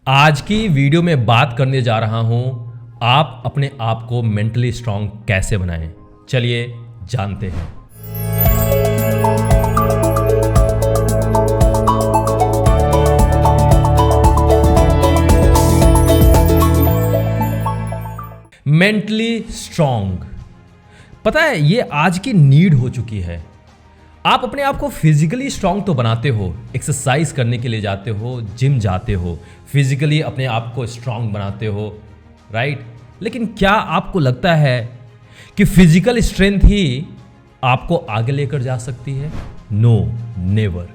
आज की वीडियो में बात करने जा रहा हूं आप अपने आप को मेंटली स्ट्रांग कैसे बनाएं। चलिए जानते हैं। मेंटली स्ट्रांग, पता है ये आज की नीड हो चुकी है। आप अपने आप को फिजिकली स्ट्रांग तो बनाते हो, एक्सरसाइज करने के लिए जाते हो, जिम जाते हो, फिजिकली अपने आप को स्ट्रांग बनाते हो, राइट। लेकिन क्या आपको लगता है कि फिजिकल स्ट्रेंथ ही आपको आगे लेकर जा सकती है? No, never.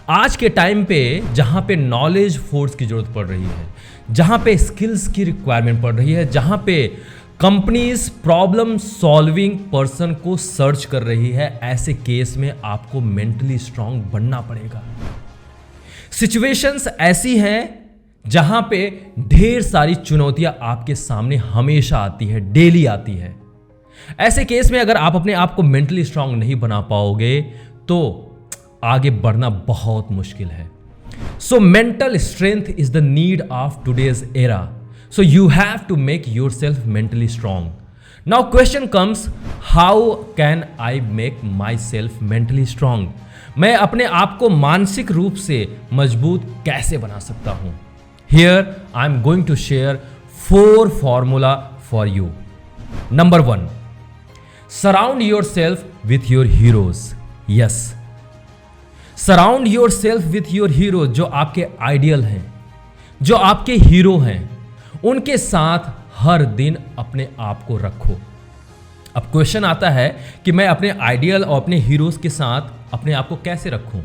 आज के टाइम पे जहां पे नॉलेज फोर्स की जरूरत पड़ रही है, जहां पे स्किल्स की रिक्वायरमेंट पड़ रही है, जहां पे कंपनीज प्रॉब्लम सॉल्विंग पर्सन को सर्च कर रही है, ऐसे केस में आपको मेंटली स्ट्रांग बनना पड़ेगा। सिचुएशंस ऐसी हैं जहां पे ढेर सारी चुनौतियां आपके सामने हमेशा आती है, डेली आती है। ऐसे केस में अगर आप अपने आप को मेंटली स्ट्रांग नहीं बना पाओगे तो आगे बढ़ना बहुत मुश्किल है। So mental strength is the need of today's era. So you have to make yourself mentally strong. Now question comes, how can I make myself mentally strong? मैं अपने आप को मानसिक रूप से मजबूत कैसे बना सकता हूं? Here I am going to share 4 formula for you. Number 1, surround yourself with your heroes. Yes, surround yourself with your heroes, जो आपके आइडियल हैं, जो आपके हीरो हैं, उनके साथ हर दिन अपने आप को रखो। अब क्वेश्चन आता है कि मैं अपने आइडियल और अपने हीरोज के साथ अपने आप को कैसे रखूं,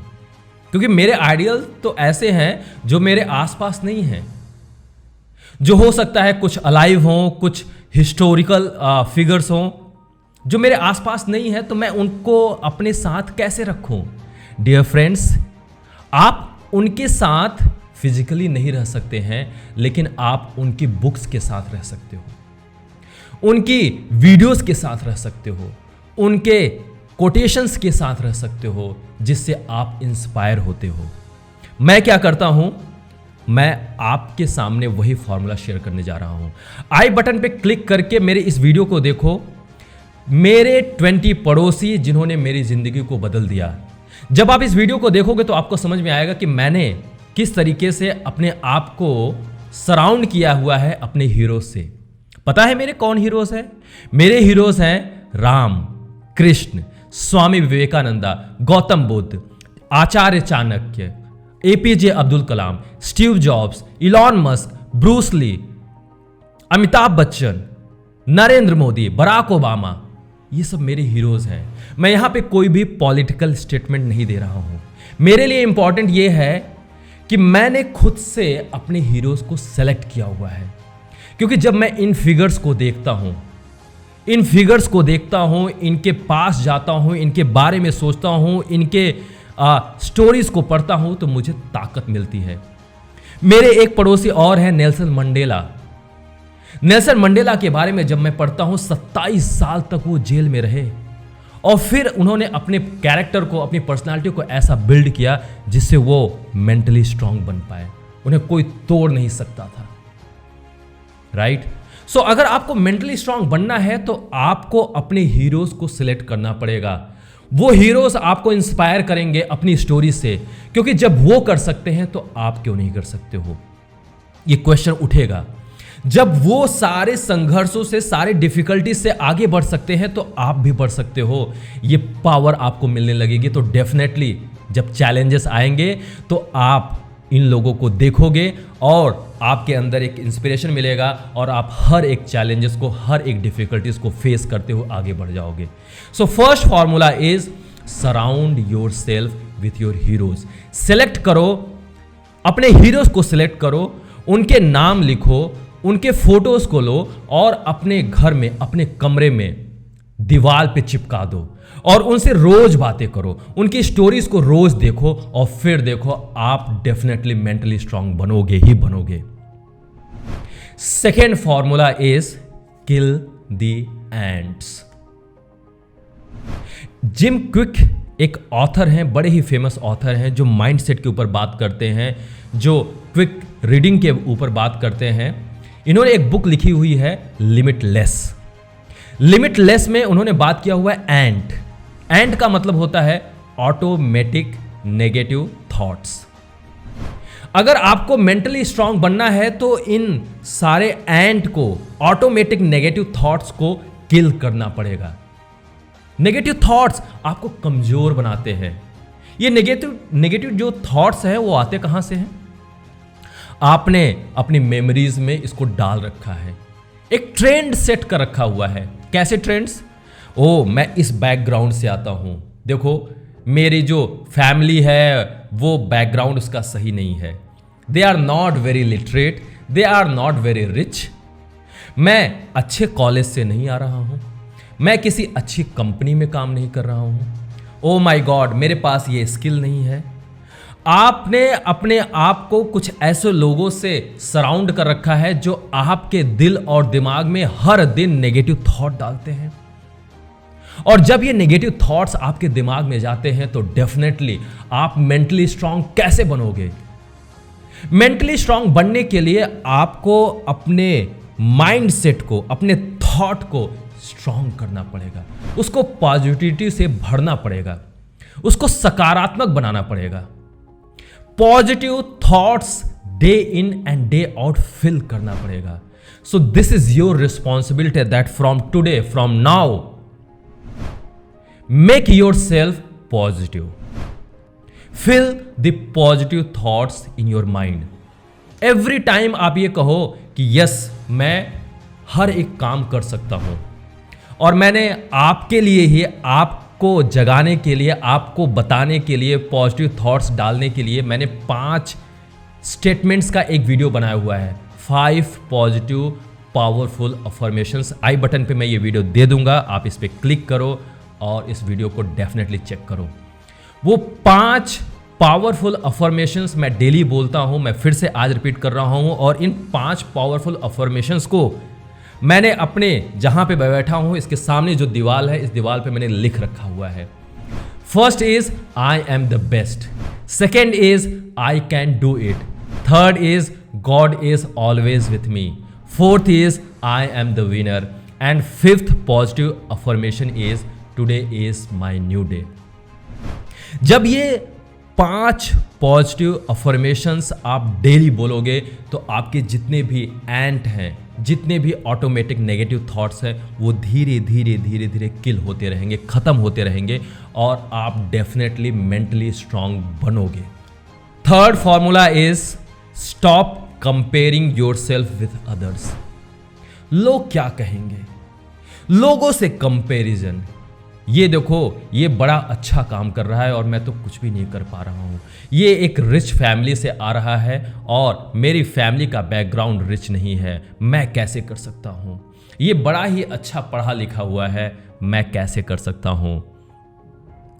क्योंकि मेरे आइडियल तो ऐसे हैं जो मेरे आसपास नहीं हैं, जो हो सकता है कुछ अलाइव हों, कुछ हिस्टोरिकल फिगर्स हों, जो मेरे आसपास नहीं है, तो मैं उनको अपने साथ कैसे रखूं? डियर फ्रेंड्स, आप उनके साथ फिजिकली नहीं रह सकते हैं, लेकिन आप उनकी बुक्स के साथ रह सकते हो, उनकी वीडियोस के साथ रह सकते हो, उनके कोटेशंस के साथ रह सकते हो, जिससे आप इंस्पायर होते हो। मैं क्या करता हूं, मैं आपके सामने वही फॉर्मूला शेयर करने जा रहा हूं। आई बटन पे क्लिक करके मेरे इस वीडियो को देखो। मेरे 20 पड़ोसी जिन्होंने मेरी जिंदगी को बदल दिया। जब आप इस वीडियो को देखोगे तो आपको समझ में आएगा कि मैंने किस तरीके से अपने आप को सराउंड किया हुआ है अपने हीरोज से। पता है मेरे कौन हीरोज हैं? मेरे हीरोज हैं Ram, Krishna, Swami Vivekananda, Gautam Buddha, Acharya Chanakya, APJ Abdul Kalam, Steve Jobs, Elon Musk, Bruce Lee, Amitabh Bachchan, Narendra Modi, Barack Obama. ये सब मेरे हीरोज हैं। मैं यहां पे कोई भी पॉलिटिकल स्टेटमेंट नहीं दे रहा हूं। मेरे लिए इंपॉर्टेंट ये है कि मैंने खुद से अपने हीरोज को सेलेक्ट किया हुआ है, क्योंकि जब मैं इन फिगर्स को देखता हूं, इनके पास जाता हूं, इनके बारे में सोचता हूं, इनके स्टोरीज को पढ़ता हूं, तो मुझे ताकत मिलती है। मेरे एक पड़ोसी और हैं, नेल्सन मंडेला। नेल्सन मंडेला के बारे में जब मैं पढ़ता हूं, 27 साल तक वो जेल में रहे और फिर उन्होंने अपने कैरेक्टर को, अपनी पर्सनालिटी को ऐसा बिल्ड किया जिससे वो मेंटली स्ट्रांग बन पाए। उन्हें कोई तोड़ नहीं सकता था, राइट। सो अगर आपको मेंटली स्ट्रांग बनना है तो आपको अपने हीरोज को सिलेक्ट करना पड़ेगा। वो हीरोज आपको इंस्पायर करेंगे अपनी स्टोरी से, क्योंकि जब वो कर सकते हैं तो आप क्यों नहीं कर सकते हो? ये क्वेश्चन उठेगा। जब वो सारे संघर्षों से, सारे डिफिकल्टीज से आगे बढ़ सकते हैं तो आप भी बढ़ सकते हो। ये पावर आपको मिलने लगेगी। तो डेफिनेटली जब चैलेंजेस आएंगे तो आप इन लोगों को देखोगे और आपके अंदर एक इंस्पिरेशन मिलेगा और आप हर एक चैलेंजेस को, हर एक डिफिकल्टीज को फेस करते हुए आगे बढ़ जाओगे। So first formula is surround your self with your heroes. Select करो, अपने हीरोज को सिलेक्ट करो, उनके नाम लिखो, उनके फोटोज को लो और अपने घर में, अपने कमरे में दीवार पे चिपका दो और उनसे रोज बातें करो, उनकी स्टोरीज को रोज देखो और फिर देखो आप डेफिनेटली मेंटली स्ट्रांग बनोगे ही बनोगे। Second formula is kill the ants. Gym quick एक ऑथर हैं, बड़े ही फेमस ऑथर हैं, जो माइंडसेट के ऊपर बात करते हैं, जो क्विक रीडिंग के ऊपर बात करते हैं। इन्होंने एक बुक लिखी हुई है लिमिटलेस। लिमिटलेस में उन्होंने बात किया हुआ है एंट। एंट का मतलब होता है ऑटोमेटिक नेगेटिव थॉट्स। अगर आपको मेंटली स्ट्रांग बनना है तो इन सारे एंट को, ऑटोमेटिक नेगेटिव थॉट्स को किल करना पड़ेगा। नेगेटिव थॉट्स आपको कमजोर बनाते हैं। ये नेगेटिव जो थॉट्स हैं वो आते कहां से हैं? आपने अपनी मेमोरीज में इसको डाल रखा है, एक ट्रेंड सेट कर रखा हुआ है। कैसे ट्रेंड्स? ओ, मैं इस बैकग्राउंड से आता हूं, देखो मेरी जो फैमिली है वो बैकग्राउंड उसका सही नहीं है, they are not very literate, they are not very rich, मैं अच्छे कॉलेज से नहीं आ रहा हूं, मैं किसी अच्छी कंपनी में काम नहीं कर रहा हूं, ओ माय गॉड मेरे पास ये स्किल नहीं है। आपने अपने आप को कुछ ऐसे लोगों से सराउंड कर रखा है जो आपके दिल और दिमाग में हर दिन नेगेटिव थॉट डालते हैं। और जब ये नेगेटिव थॉट्स आपके दिमाग में जाते हैं तो डेफिनेटली आप मेंटली स्ट्रांग कैसे बनोगे? मेंटली स्ट्रांग बनने के लिए आपको अपने माइंड सेट को, अपने थॉट को स्ट्रांग करना पड़ेगा, उसको पॉजिटिविटी से भरना पड़ेगा, उसको सकारात्मक बनाना पड़ेगा। Positive thoughts day in and day out fill करना पड़ेगा। So this is your responsibility that from today, from now, make yourself positive, fill the positive thoughts in your mind. Every time आप ये कहो कि yes मैं हर एक काम कर सकता हूं, और मैंने आपके लिए ही, आपको जगाने के लिए, आपको बताने के लिए, पॉजिटिव थॉट्स डालने के लिए मैंने 5 स्टेटमेंट्स का एक वीडियो बनाया हुआ है। 5 पॉजिटिव पावरफुल अफर्मेशंस। आई बटन पे मैं ये वीडियो दे दूंगा, आप इस पर क्लिक करो और इस वीडियो को डेफिनेटली चेक करो। वो 5 पावरफुल अफर्मेशंस मैं डेली बोलता हूं, मैं फिर से आज रिपीट कर रहा हूं, और इन 5 पावरफुल अफर्मेशंस को मैंने अपने जहां पे मैं बैठा हूं इसके सामने जो दीवार है, इस दीवार पे मैंने लिख रखा हुआ है। First is I am the best, second is I can do it, third is God is always with me, fourth is I am the winner, and fifth positive affirmation is today is my new day. जब ये 5 positive affirmations आप daily बोलोगे तो आपके जितने भी एंट हैं, जितने भी ऑटोमेटिक नेगेटिव थॉट्स हैं, वो धीरे धीरे धीरे धीरे किल होते रहेंगे, खत्म होते रहेंगे, और आप डेफिनेटली मेंटली स्ट्रांग बनोगे। Third formula is stop comparing yourself with others. लोग क्या कहेंगे? लोगों से कंपैरिजन, ये देखो ये बड़ा अच्छा काम कर रहा है और मैं तो कुछ भी नहीं कर पा रहा हूँ, ये एक रिच फैमिली से आ रहा है और मेरी फैमिली का बैकग्राउंड रिच नहीं है, मैं कैसे कर सकता हूँ? ये बड़ा ही अच्छा पढ़ा लिखा हुआ है, मैं कैसे कर सकता हूँ?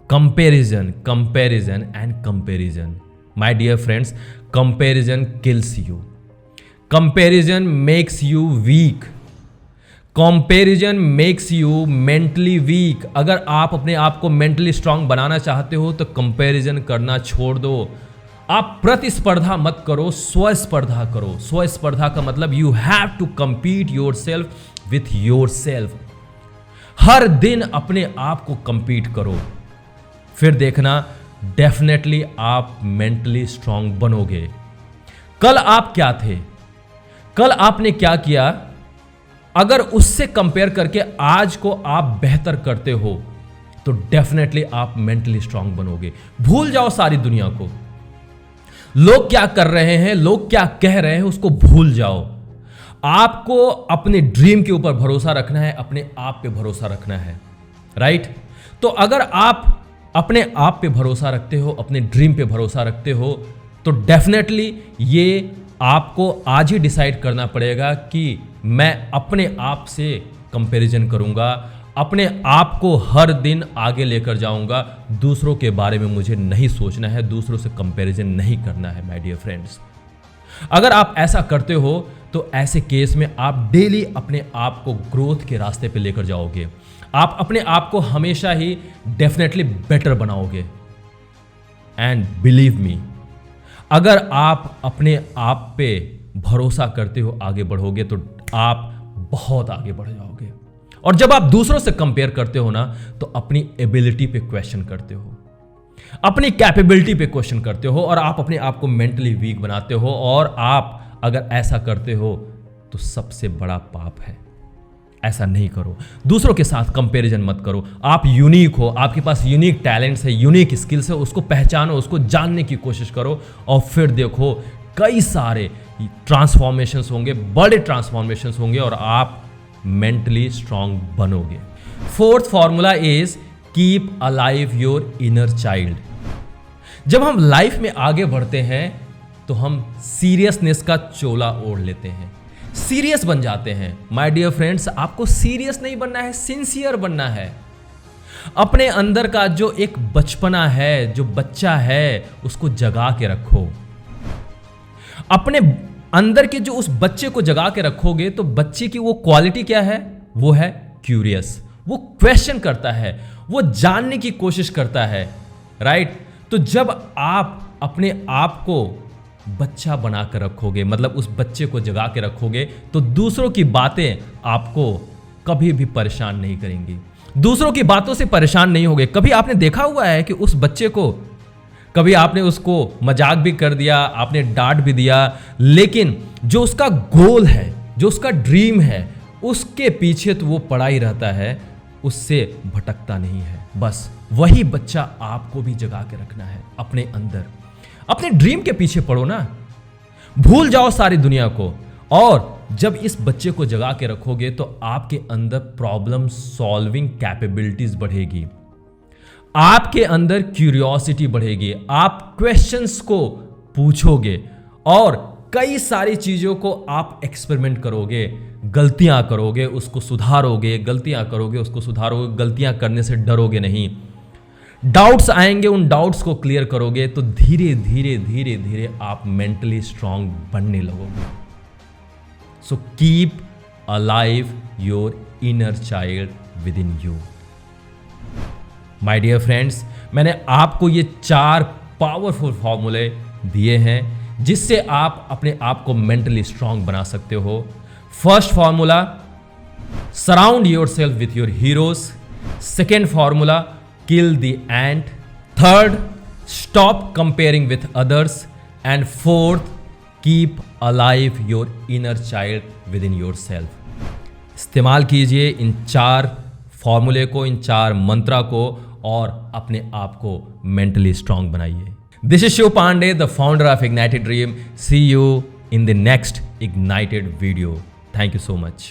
Comparison, comparison and comparison. My dear friends, comparison kills you, comparison makes you weak, comparison makes you mentally weak. अगर आप अपने आप को मेंटली स्ट्रांग बनाना चाहते हो तो कंपैरिजन करना छोड़ दो। आप प्रतिस्पर्धा मत करो, स्वस्पर्धा करो। स्वस्पर्धा का मतलब you have to compete yourself with yourself. हर दिन अपने आप को कंपीट करो, फिर देखना डेफिनेटली आप मेंटली स्ट्रांग बनोगे। कल आप क्या थे, कल आपने क्या किया, अगर उससे कंपेयर करके आज को आप बेहतर करते हो तो डेफिनेटली आप मेंटली स्ट्रांग बनोगे। भूल जाओ सारी दुनिया को, लोग क्या कर रहे हैं, लोग क्या कह रहे हैं, उसको भूल जाओ। आपको अपने ड्रीम के ऊपर भरोसा रखना है, अपने आप पे भरोसा रखना है, राइट? तो अगर आप अपने आप पे भरोसा रखते हो, अपने ड्रीम पे भरोसा रखते हो, तो डेफिनेटली ये आपको आज ही डिसाइड करना पड़ेगा कि मैं अपने आप से कंपैरिजन करूंगा, अपने आप को हर दिन आगे लेकर जाऊंगा। दूसरों के बारे में मुझे नहीं सोचना है, दूसरों से कंपैरिजन नहीं करना है। माय डियर फ्रेंड्स, अगर आप ऐसा करते हो तो ऐसे केस में आप डेली अपने आप को ग्रोथ के रास्ते पे लेकर जाओगे। आप अपने आप को हमेशा ही डेफिनेटली बेटर बनाओगे। एंड बिलीव मी, अगर आप अपने आप पे भरोसा करते हो आगे बढ़ोगे तो आप बहुत आगे बढ़ जाओगे। और जब आप दूसरों से कंपेयर करते हो ना तो अपनी एबिलिटी पे क्वेश्चन करते हो, अपनी कैपेबिलिटी पे क्वेश्चन करते हो और आप अपने आप को मेंटली वीक बनाते हो। और आप अगर ऐसा करते हो तो सबसे बड़ा पाप है। ऐसा नहीं करो, दूसरों के साथ कंपैरिजन मत करो। आप यूनिक हो, आपके पास यूनिक टैलेंट्स है, यूनिक स्किल्स है, उसको पहचानो, उसको जानने की कोशिश करो और फिर देखो कई सारे ट्रांसफॉर्मेशंस होंगे, बड़े ट्रांसफॉर्मेशंस होंगे और आप मेंटली स्ट्रांग बनोगे। Fourth formula is keep alive your inner child. जब हम लाइफ में आगे बढ़ते हैं तो हम सीरियसनेस का चोला ओढ़ लेते हैं, सीरियस बन जाते हैं। माय डियर फ्रेंड्स, आपको सीरियस नहीं बनना है, सिंसियर बनना है। अपने अंदर का जो एक बचपना है, जो बच्चा है, उसको जगा के रखो। अपने अंदर के जो उस बच्चे को जगा के रखोगे तो बच्चे की वो क्वालिटी क्या है? वो है क्यूरियस, वो क्वेश्चन करता है, वो जानने की कोशिश करता है, राइट? तो जब आप अपने आप को बच्चा बनाकर रखोगे, मतलब उस बच्चे को जगा के रखोगे, तो दूसरों की बातें आपको कभी भी परेशान नहीं करेंगी, दूसरों की बातों से परेशान नहीं होगे। कभी आपने देखा हुआ है कि उस बच्चे को कभी आपने उसको मजाक भी कर दिया, आपने डांट भी दिया, लेकिन जो उसका गोल है, जो उसका ड्रीम है, उसके पीछे तो वो पड़ा ही रहता है, उससे भटकता नहीं है। बस वही बच्चा आपको भी जगा के रखना है अपने अंदर। अपने ड्रीम के पीछे पड़ो ना, भूल जाओ सारी दुनिया को। और जब इस बच्चे को जगा के रखोगे तो आपके अंदर प्रॉब्लम सॉल्विंग कैपेबिलिटीज बढ़ेगी, आपके अंदर क्यूरियोसिटी बढ़ेगी, आप क्वेश्चंस को पूछोगे और कई सारी चीजों को आप एक्सपेरिमेंट करोगे, गलतियां करोगे, उसको सुधारोगे, गलतियां करोगे, उसको सुधारोगे, गलतियां करने से डरोगे नहीं। डाउट्स आएंगे, उन डाउट्स को क्लियर करोगे तो धीरे धीरे धीरे धीरे आप मेंटली स्ट्रांग बनने लगोगे। So keep alive your inner child within you. My dear friends, मैंने आपको ये 4 पावरफुल फॉर्मूले दिए हैं जिससे आप अपने आप को मेंटली स्ट्रांग बना सकते हो। First formula, surround your self with your heroes. Second formula, kill the ant. Third, stop comparing with others. And fourth, keep alive your inner child within yourself. इस्तेमाल कीजिए इन 4 फॉर्मूले को, इन 4 मंत्रा को और अपने आप को मेंटली स्ट्रांग बनाइए। This is Shiv Pandey, the founder of ignited dream. See you in the next ignited video. Thank you so much.